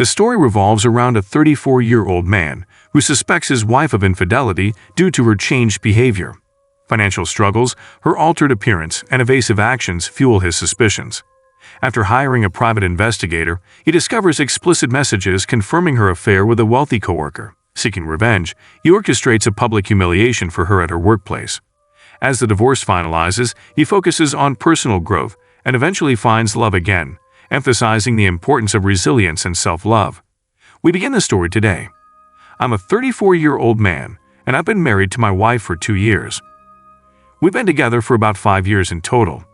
The story revolves around a 34-year-old man who suspects his wife of infidelity due to her changed behavior. Financial struggles, her altered appearance, and evasive actions fuel his suspicions. After hiring a private investigator, he discovers explicit messages confirming her affair with a wealthy coworker. Seeking revenge, he orchestrates a public humiliation for her at her workplace. As the divorce finalizes, he focuses on personal growth and eventually finds love again, emphasizing the importance of resilience and self-love. We begin the story today. I'm a 34-year-old man, and I've been married to my wife for 2 years. We've been together for about 5 years in total.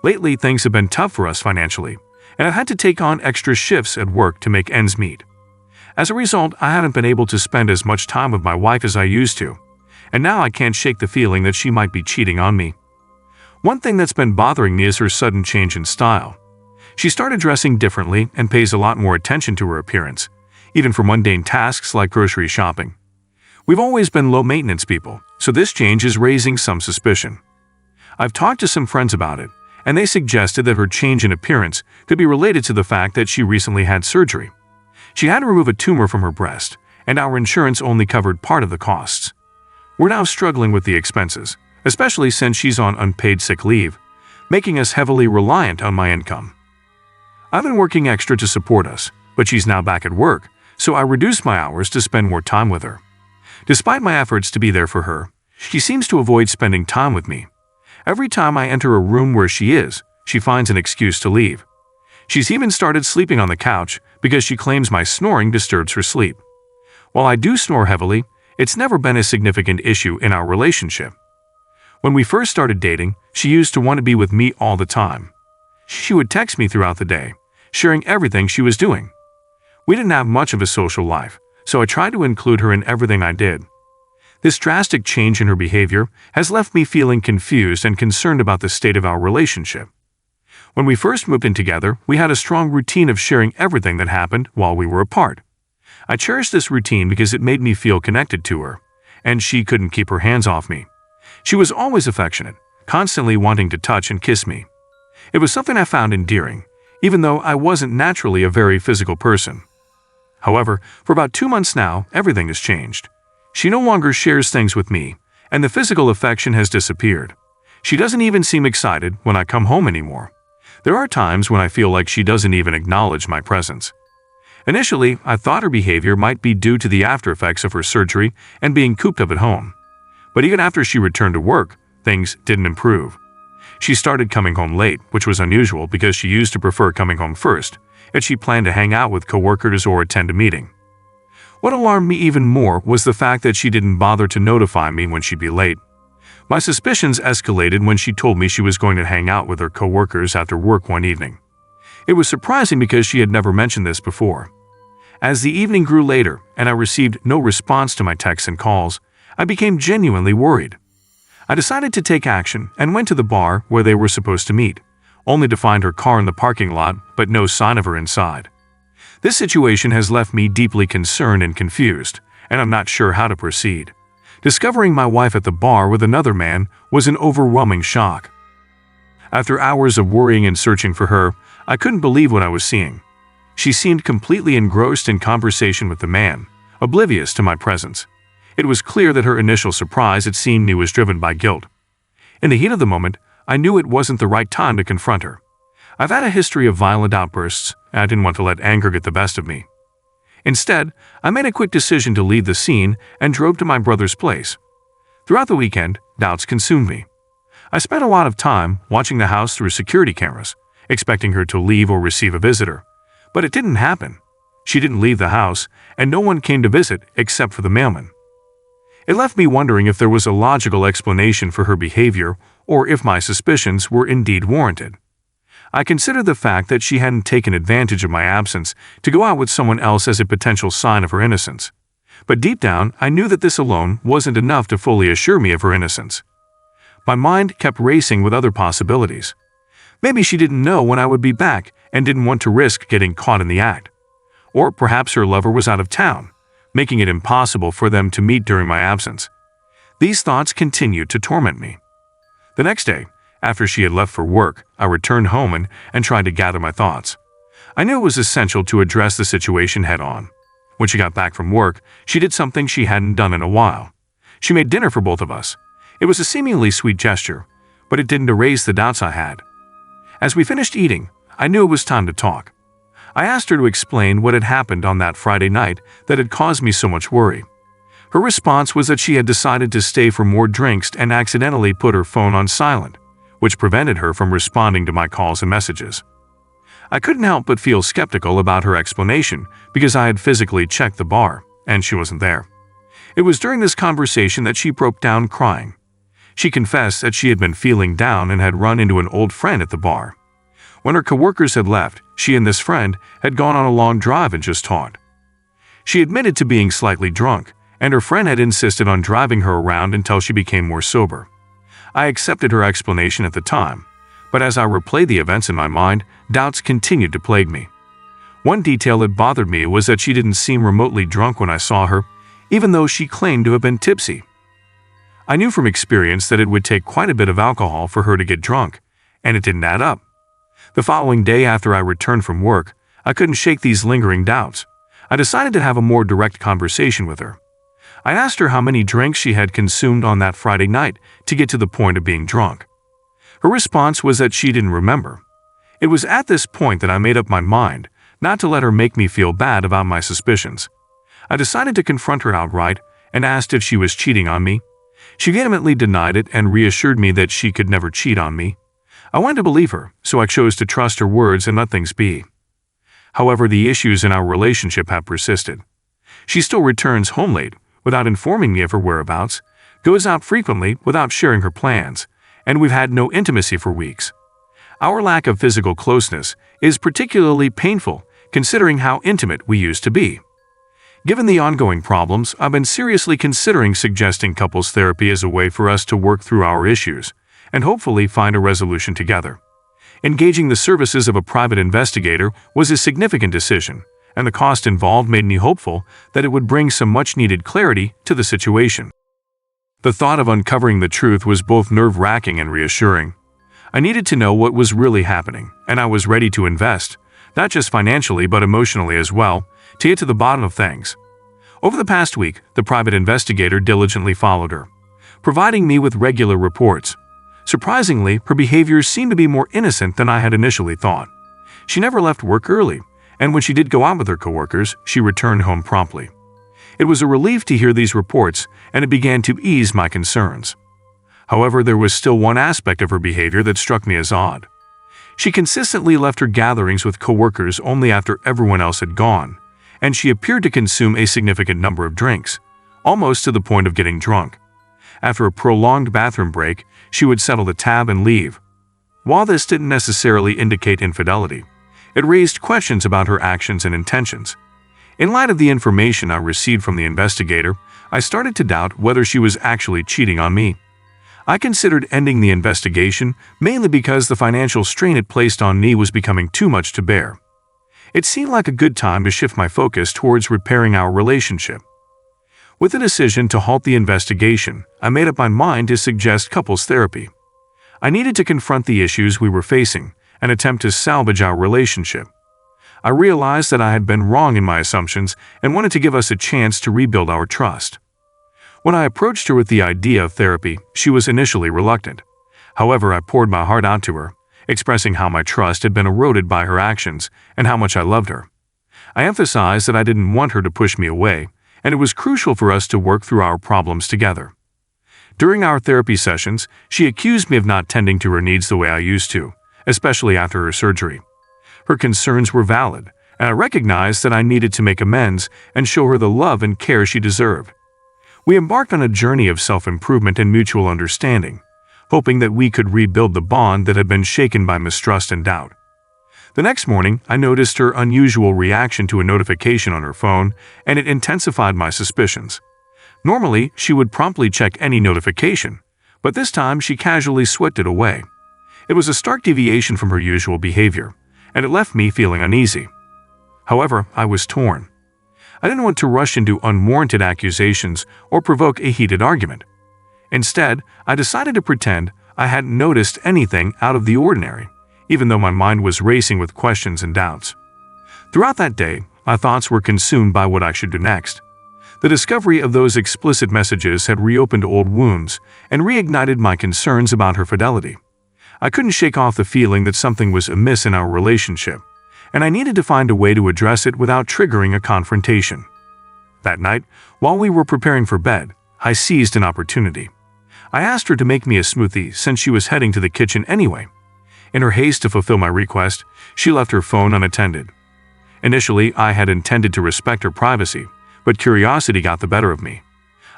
Lately, things have been tough for us financially, and I've had to take on extra shifts at work to make ends meet. As a result, I haven't been able to spend as much time with my wife as I used to, and now I can't shake the feeling that she might be cheating on me. One thing that's been bothering me is her sudden change in style. She started dressing differently and pays a lot more attention to her appearance, even for mundane tasks like grocery shopping. We've always been low-maintenance people, so this change is raising some suspicion. I've talked to some friends about it, and they suggested that her change in appearance could be related to the fact that she recently had surgery. She had to remove a tumor from her breast, and our insurance only covered part of the costs. We're now struggling with the expenses, especially since she's on unpaid sick leave, making us heavily reliant on my income. I've been working extra to support us, but she's now back at work, so I reduced my hours to spend more time with her. Despite my efforts to be there for her, she seems to avoid spending time with me. Every time I enter a room where she is, she finds an excuse to leave. She's even started sleeping on the couch because she claims my snoring disturbs her sleep. While I do snore heavily, it's never been a significant issue in our relationship. When we first started dating, she used to want to be with me all the time. She would text me throughout the day, sharing everything she was doing. We didn't have much of a social life, so I tried to include her in everything I did. This drastic change in her behavior has left me feeling confused and concerned about the state of our relationship. When we first moved in together, we had a strong routine of sharing everything that happened while we were apart. I cherished this routine because it made me feel connected to her, and she couldn't keep her hands off me. She was always affectionate, constantly wanting to touch and kiss me. It was something I found endearing, even though I wasn't naturally a very physical person. However, for about 2 months now, everything has changed. She no longer shares things with me, and the physical affection has disappeared. She doesn't even seem excited when I come home anymore. There are times when I feel like she doesn't even acknowledge my presence. Initially, I thought her behavior might be due to the after-effects of her surgery and being cooped up at home. But even after she returned to work, things didn't improve. She started coming home late, which was unusual because she used to prefer coming home first, yet she planned to hang out with coworkers or attend a meeting. What alarmed me even more was the fact that she didn't bother to notify me when she'd be late. My suspicions escalated when she told me she was going to hang out with her coworkers after work one evening. It was surprising because she had never mentioned this before. As the evening grew later and I received no response to my texts and calls, I became genuinely worried. I decided to take action and went to the bar where they were supposed to meet, only to find her car in the parking lot but no sign of her inside. This situation has left me deeply concerned and confused, and I'm not sure how to proceed. Discovering my wife at the bar with another man was an overwhelming shock. After hours of worrying and searching for her, I couldn't believe what I was seeing. She seemed completely engrossed in conversation with the man, oblivious to my presence. It was clear that her initial surprise at seeing me was driven by guilt. In the heat of the moment, I knew it wasn't the right time to confront her. I've had a history of violent outbursts, and I didn't want to let anger get the best of me. Instead, I made a quick decision to leave the scene and drove to my brother's place. Throughout the weekend, doubts consumed me. I spent a lot of time watching the house through security cameras, expecting her to leave or receive a visitor. But it didn't happen. She didn't leave the house, and no one came to visit except for the mailman. It left me wondering if there was a logical explanation for her behavior or if my suspicions were indeed warranted. I considered the fact that she hadn't taken advantage of my absence to go out with someone else as a potential sign of her innocence. But deep down, I knew that this alone wasn't enough to fully assure me of her innocence. My mind kept racing with other possibilities. Maybe she didn't know when I would be back and didn't want to risk getting caught in the act. Or perhaps her lover was out of town, making it impossible for them to meet during my absence. These thoughts continued to torment me. The next day, after she had left for work, I returned home and tried to gather my thoughts. I knew it was essential to address the situation head-on. When she got back from work, she did something she hadn't done in a while. She made dinner for both of us. It was a seemingly sweet gesture, but it didn't erase the doubts I had. As we finished eating, I knew it was time to talk. I asked her to explain what had happened on that Friday night that had caused me so much worry. Her response was that she had decided to stay for more drinks and accidentally put her phone on silent, which prevented her from responding to my calls and messages. I couldn't help but feel skeptical about her explanation because I had physically checked the bar, and she wasn't there. It was during this conversation that she broke down crying. She confessed that she had been feeling down and had run into an old friend at the bar. When her coworkers had left, she and this friend had gone on a long drive and just talked. She admitted to being slightly drunk, and her friend had insisted on driving her around until she became more sober. I accepted her explanation at the time, but as I replayed the events in my mind, doubts continued to plague me. One detail that bothered me was that she didn't seem remotely drunk when I saw her, even though she claimed to have been tipsy. I knew from experience that it would take quite a bit of alcohol for her to get drunk, and it didn't add up. The following day after I returned from work, I couldn't shake these lingering doubts. I decided to have a more direct conversation with her. I asked her how many drinks she had consumed on that Friday night to get to the point of being drunk. Her response was that she didn't remember. It was at this point that I made up my mind not to let her make me feel bad about my suspicions. I decided to confront her outright and asked if she was cheating on me. She vehemently denied it and reassured me that she could never cheat on me. I wanted to believe her, so I chose to trust her words and let things be. However, the issues in our relationship have persisted. She still returns home late without informing me of her whereabouts, goes out frequently without sharing her plans, and we've had no intimacy for weeks. Our lack of physical closeness is particularly painful considering how intimate we used to be. Given the ongoing problems, I've been seriously considering suggesting couples therapy as a way for us to work through our issues and hopefully find a resolution together. Engaging the services of a private investigator was a significant decision, and the cost involved made me hopeful that it would bring some much-needed clarity to the situation. The thought of uncovering the truth was both nerve-wracking and reassuring. I needed to know what was really happening, and I was ready to invest, not just financially but emotionally as well, to get to the bottom of things. Over the past week, the private investigator diligently followed her, providing me with regular reports. Surprisingly, her behaviors seemed to be more innocent than I had initially thought. She never left work early, and when she did go out with her coworkers, she returned home promptly. It was a relief to hear these reports, and it began to ease my concerns. However, there was still one aspect of her behavior that struck me as odd. She consistently left her gatherings with coworkers only after everyone else had gone, and she appeared to consume a significant number of drinks, almost to the point of getting drunk. After a prolonged bathroom break, she would settle the tab and leave. While this didn't necessarily indicate infidelity, it raised questions about her actions and intentions. In light of the information I received from the investigator, I started to doubt whether she was actually cheating on me. I considered ending the investigation mainly because the financial strain it placed on me was becoming too much to bear. It seemed like a good time to shift my focus towards repairing our relationship. With the decision to halt the investigation, I made up my mind to suggest couples therapy. I needed to confront the issues we were facing and attempt to salvage our relationship. I realized that I had been wrong in my assumptions and wanted to give us a chance to rebuild our trust. When I approached her with the idea of therapy, she was initially reluctant. However, I poured my heart out to her, expressing how my trust had been eroded by her actions and how much I loved her. I emphasized that I didn't want her to push me away, and it was crucial for us to work through our problems together. During our therapy sessions, she accused me of not tending to her needs the way I used to, especially after her surgery. Her concerns were valid, and I recognized that I needed to make amends and show her the love and care she deserved. We embarked on a journey of self-improvement and mutual understanding, hoping that we could rebuild the bond that had been shaken by mistrust and doubt. The next morning, I noticed her unusual reaction to a notification on her phone, and it intensified my suspicions. Normally, she would promptly check any notification, but this time she casually swept it away. It was a stark deviation from her usual behavior, and it left me feeling uneasy. However, I was torn. I didn't want to rush into unwarranted accusations or provoke a heated argument. Instead, I decided to pretend I hadn't noticed anything out of the ordinary, even though my mind was racing with questions and doubts. Throughout that day, my thoughts were consumed by what I should do next. The discovery of those explicit messages had reopened old wounds and reignited my concerns about her fidelity. I couldn't shake off the feeling that something was amiss in our relationship, and I needed to find a way to address it without triggering a confrontation. That night, while we were preparing for bed, I seized an opportunity. I asked her to make me a smoothie since she was heading to the kitchen anyway. In her haste to fulfill my request, she left her phone unattended. Initially, I had intended to respect her privacy, but curiosity got the better of me.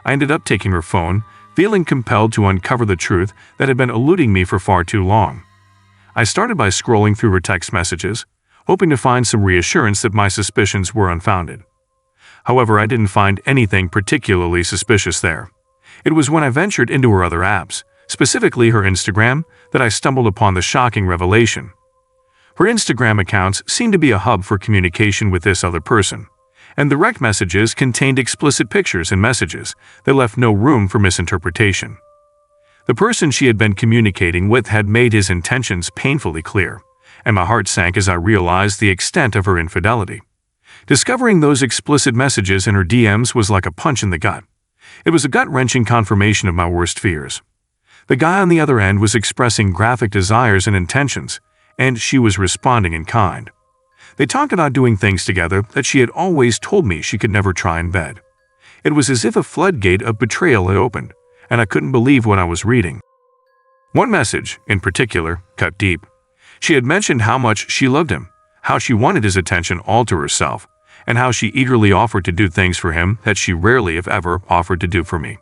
I ended up taking her phone, feeling compelled to uncover the truth that had been eluding me for far too long. I started by scrolling through her text messages, hoping to find some reassurance that my suspicions were unfounded. However, I didn't find anything particularly suspicious there. It was when I ventured into her other apps, specifically her Instagram, that I stumbled upon the shocking revelation. Her Instagram accounts seemed to be a hub for communication with this other person, and direct messages contained explicit pictures and messages that left no room for misinterpretation. The person she had been communicating with had made his intentions painfully clear, and my heart sank as I realized the extent of her infidelity. Discovering those explicit messages in her DMs was like a punch in the gut. It was a gut-wrenching confirmation of my worst fears. The guy on the other end was expressing graphic desires and intentions, and she was responding in kind. They talked about doing things together that she had always told me she could never try in bed. It was as if a floodgate of betrayal had opened, and I couldn't believe what I was reading. One message, in particular, cut deep. She had mentioned how much she loved him, how she wanted his attention all to herself, and how she eagerly offered to do things for him that she rarely, if ever, offered to do for me.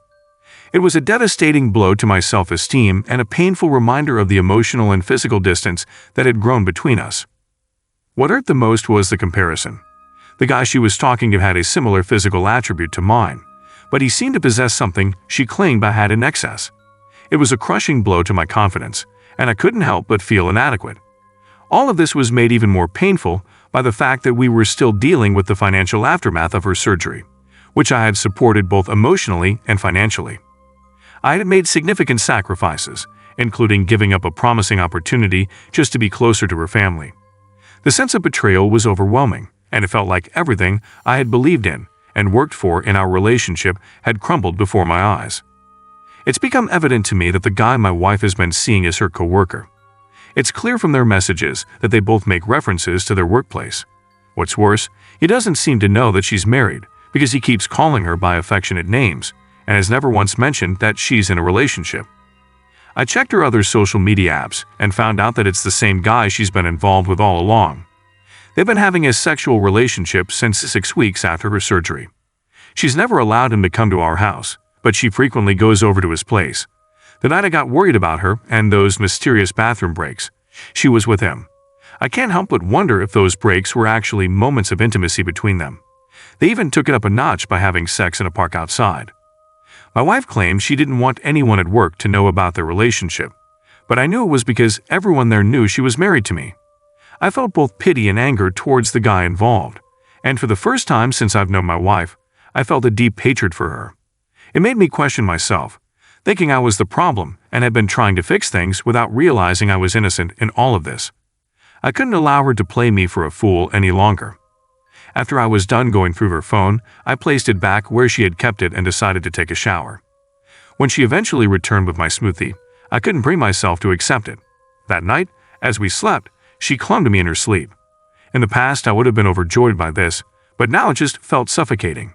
It was a devastating blow to my self-esteem and a painful reminder of the emotional and physical distance that had grown between us. What hurt the most was the comparison. The guy she was talking to had a similar physical attribute to mine, but he seemed to possess something she claimed I had in excess. It was a crushing blow to my confidence, and I couldn't help but feel inadequate. All of this was made even more painful by the fact that we were still dealing with the financial aftermath of her surgery, which I had supported both emotionally and financially. I had made significant sacrifices, including giving up a promising opportunity just to be closer to her family. The sense of betrayal was overwhelming, and it felt like everything I had believed in and worked for in our relationship had crumbled before my eyes. It's become evident to me that the guy my wife has been seeing is her coworker. It's clear from their messages that they both make references to their workplace. What's worse, he doesn't seem to know that she's married because he keeps calling her by affectionate names and has never once mentioned that she's in a relationship. I checked her other social media apps and found out that it's the same guy she's been involved with all along. They've been having a sexual relationship since 6 weeks after her surgery. She's never allowed him to come to our house, but she frequently goes over to his place. The night I got worried about her and those mysterious bathroom breaks, she was with him. I can't help but wonder if those breaks were actually moments of intimacy between them. They even took it up a notch by having sex in a park outside. My wife claimed she didn't want anyone at work to know about their relationship, but I knew it was because everyone there knew she was married to me. I felt both pity and anger towards the guy involved, and for the first time since I've known my wife, I felt a deep hatred for her. It made me question myself, thinking I was the problem and had been trying to fix things without realizing I was innocent in all of this. I couldn't allow her to play me for a fool any longer. After I was done going through her phone, I placed it back where she had kept it and decided to take a shower. When she eventually returned with my smoothie, I couldn't bring myself to accept it. That night, as we slept, she clung to me in her sleep. In the past, I would have been overjoyed by this, but now it just felt suffocating.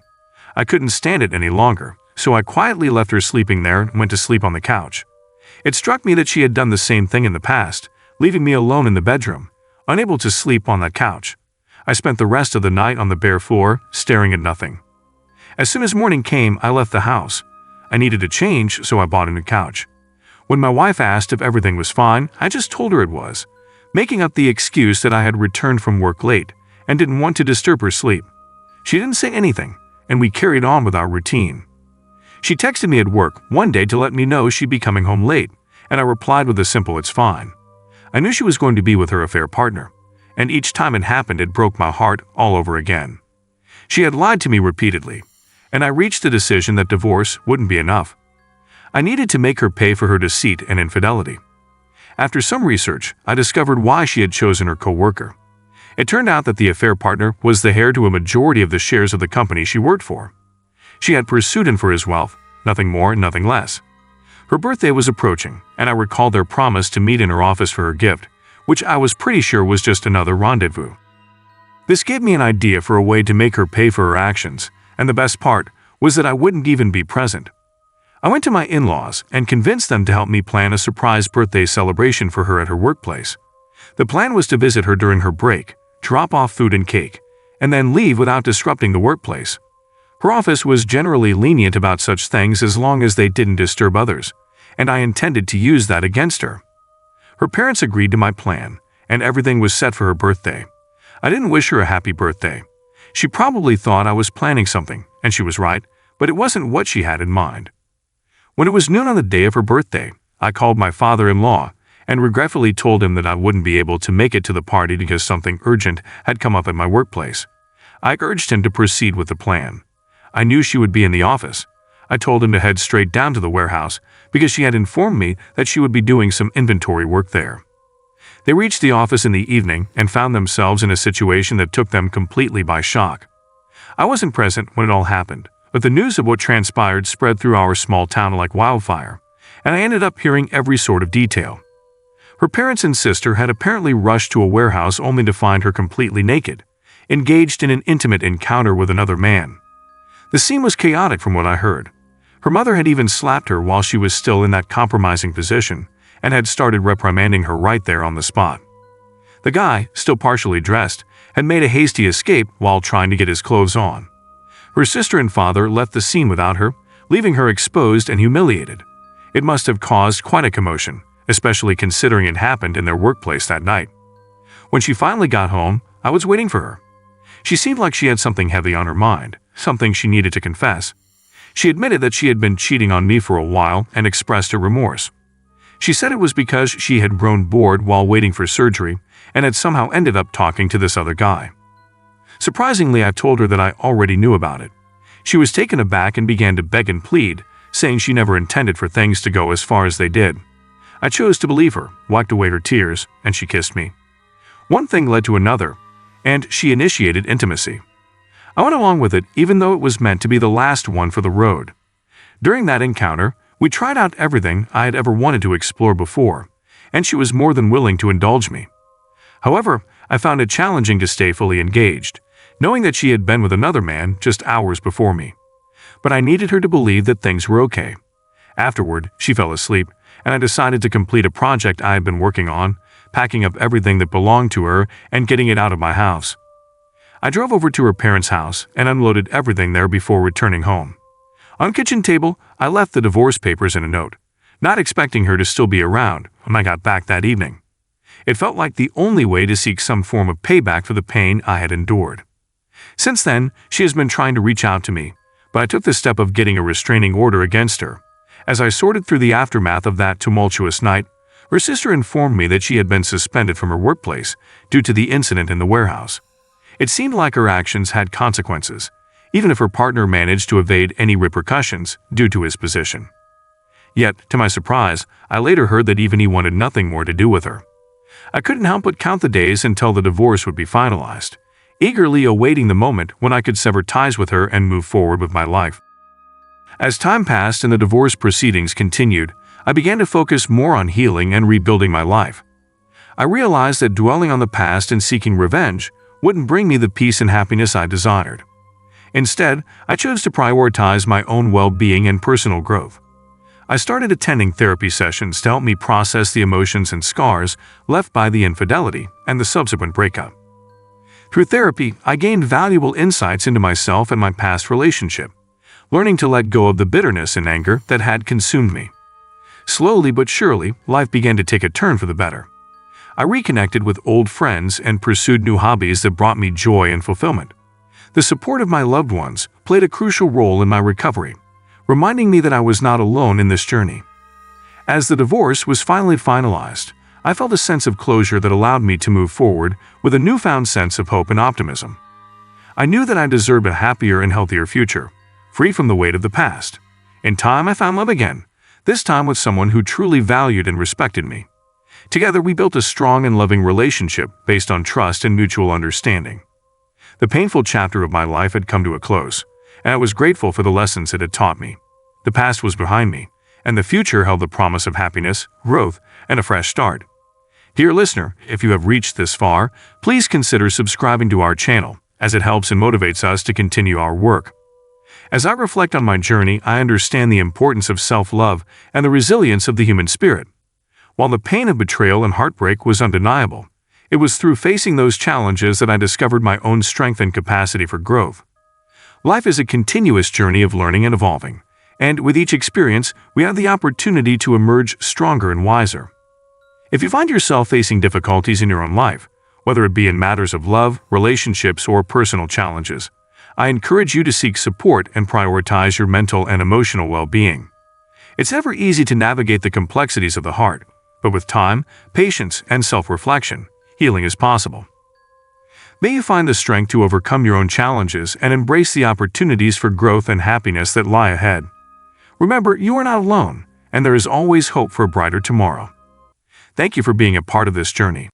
I couldn't stand it any longer, so I quietly left her sleeping there and went to sleep on the couch. It struck me that she had done the same thing in the past, leaving me alone in the bedroom, unable to sleep on that couch. I spent the rest of the night on the bare floor, staring at nothing. As soon as morning came, I left the house. I needed a change, so I bought a new couch. When my wife asked if everything was fine, I just told her it was, making up the excuse that I had returned from work late and didn't want to disturb her sleep. She didn't say anything, and we carried on with our routine. She texted me at work one day to let me know she'd be coming home late, and I replied with a simple "it's fine." I knew she was going to be with her affair partner, and each time it happened it broke my heart all over again. She had lied to me repeatedly, and I reached the decision that divorce wouldn't be enough. I needed to make her pay for her deceit and infidelity. After some research, I discovered why she had chosen her coworker. It turned out that the affair partner was the heir to a majority of the shares of the company she worked for. She had pursued him for his wealth, nothing more, nothing less. Her birthday was approaching, and I recalled their promise to meet in her office for her gift, which I was pretty sure was just another rendezvous. This gave me an idea for a way to make her pay for her actions, and the best part was that I wouldn't even be present. I went to my in-laws and convinced them to help me plan a surprise birthday celebration for her at her workplace. The plan was to visit her during her break, drop off food and cake, and then leave without disrupting the workplace. Her office was generally lenient about such things as long as they didn't disturb others, and I intended to use that against her. Her parents agreed to my plan, and everything was set for her birthday. I didn't wish her a happy birthday. She probably thought I was planning something, and she was right, but it wasn't what she had in mind. When it was noon on the day of her birthday, I called my father-in-law and regretfully told him that I wouldn't be able to make it to the party because something urgent had come up at my workplace. I urged him to proceed with the plan. I knew she would be in the office. I told him to head straight down to the warehouse because she had informed me that she would be doing some inventory work there. They reached the office in the evening and found themselves in a situation that took them completely by shock. I wasn't present when it all happened, but the news of what transpired spread through our small town like wildfire, and I ended up hearing every sort of detail. Her parents and sister had apparently rushed to a warehouse only to find her completely naked, engaged in an intimate encounter with another man. The scene was chaotic from what I heard. Her mother had even slapped her while she was still in that compromising position and had started reprimanding her right there on the spot. The guy, still partially dressed, had made a hasty escape while trying to get his clothes on. Her sister and father left the scene without her, leaving her exposed and humiliated. It must have caused quite a commotion, especially considering it happened in their workplace that night. When she finally got home, I was waiting for her. She seemed like she had something heavy on her mind, something she needed to confess. She admitted that she had been cheating on me for a while and expressed her remorse. She said it was because she had grown bored while waiting for surgery and had somehow ended up talking to this other guy. Surprisingly, I told her that I already knew about it. She was taken aback and began to beg and plead, saying she never intended for things to go as far as they did. I chose to believe her, wiped away her tears, and she kissed me. One thing led to another, and she initiated intimacy. I went along with it even though it was meant to be the last one for the road. During that encounter, we tried out everything I had ever wanted to explore before, and she was more than willing to indulge me. However, I found it challenging to stay fully engaged, knowing that she had been with another man just hours before me. But I needed her to believe that things were okay. Afterward, she fell asleep, and I decided to complete a project I had been working on, packing up everything that belonged to her and getting it out of my house. I drove over to her parents' house and unloaded everything there before returning home. On the kitchen table, I left the divorce papers and a note, not expecting her to still be around when I got back that evening. It felt like the only way to seek some form of payback for the pain I had endured. Since then, she has been trying to reach out to me, but I took the step of getting a restraining order against her. As I sorted through the aftermath of that tumultuous night, her sister informed me that she had been suspended from her workplace due to the incident in the warehouse. It seemed like her actions had consequences, even if her partner managed to evade any repercussions due to his position. Yet, to my surprise, I later heard that even he wanted nothing more to do with her. I couldn't help but count the days until the divorce would be finalized, eagerly awaiting the moment when I could sever ties with her and move forward with my life. As time passed and the divorce proceedings continued, I began to focus more on healing and rebuilding my life. I realized that dwelling on the past and seeking revenge wouldn't bring me the peace and happiness I desired. Instead, I chose to prioritize my own well-being and personal growth. I started attending therapy sessions to help me process the emotions and scars left by the infidelity and the subsequent breakup. Through therapy, I gained valuable insights into myself and my past relationship, learning to let go of the bitterness and anger that had consumed me. Slowly but surely, life began to take a turn for the better. I reconnected with old friends and pursued new hobbies that brought me joy and fulfillment. The support of my loved ones played a crucial role in my recovery, reminding me that I was not alone in this journey. As the divorce was finally finalized, I felt a sense of closure that allowed me to move forward with a newfound sense of hope and optimism. I knew that I deserved a happier and healthier future, free from the weight of the past. In time, I found love again, this time with someone who truly valued and respected me. Together, we built a strong and loving relationship based on trust and mutual understanding. The painful chapter of my life had come to a close, and I was grateful for the lessons it had taught me. The past was behind me, and the future held the promise of happiness, growth, and a fresh start. Dear listener, if you have reached this far, please consider subscribing to our channel, as it helps and motivates us to continue our work. As I reflect on my journey, I understand the importance of self-love and the resilience of the human spirit. While the pain of betrayal and heartbreak was undeniable, it was through facing those challenges that I discovered my own strength and capacity for growth. Life is a continuous journey of learning and evolving, and with each experience, we have the opportunity to emerge stronger and wiser. If you find yourself facing difficulties in your own life, whether it be in matters of love, relationships, or personal challenges, I encourage you to seek support and prioritize your mental and emotional well-being. It's never easy to navigate the complexities of the heart, but with time, patience, and self-reflection, healing is possible. May you find the strength to overcome your own challenges and embrace the opportunities for growth and happiness that lie ahead. Remember, you are not alone, and there is always hope for a brighter tomorrow. Thank you for being a part of this journey.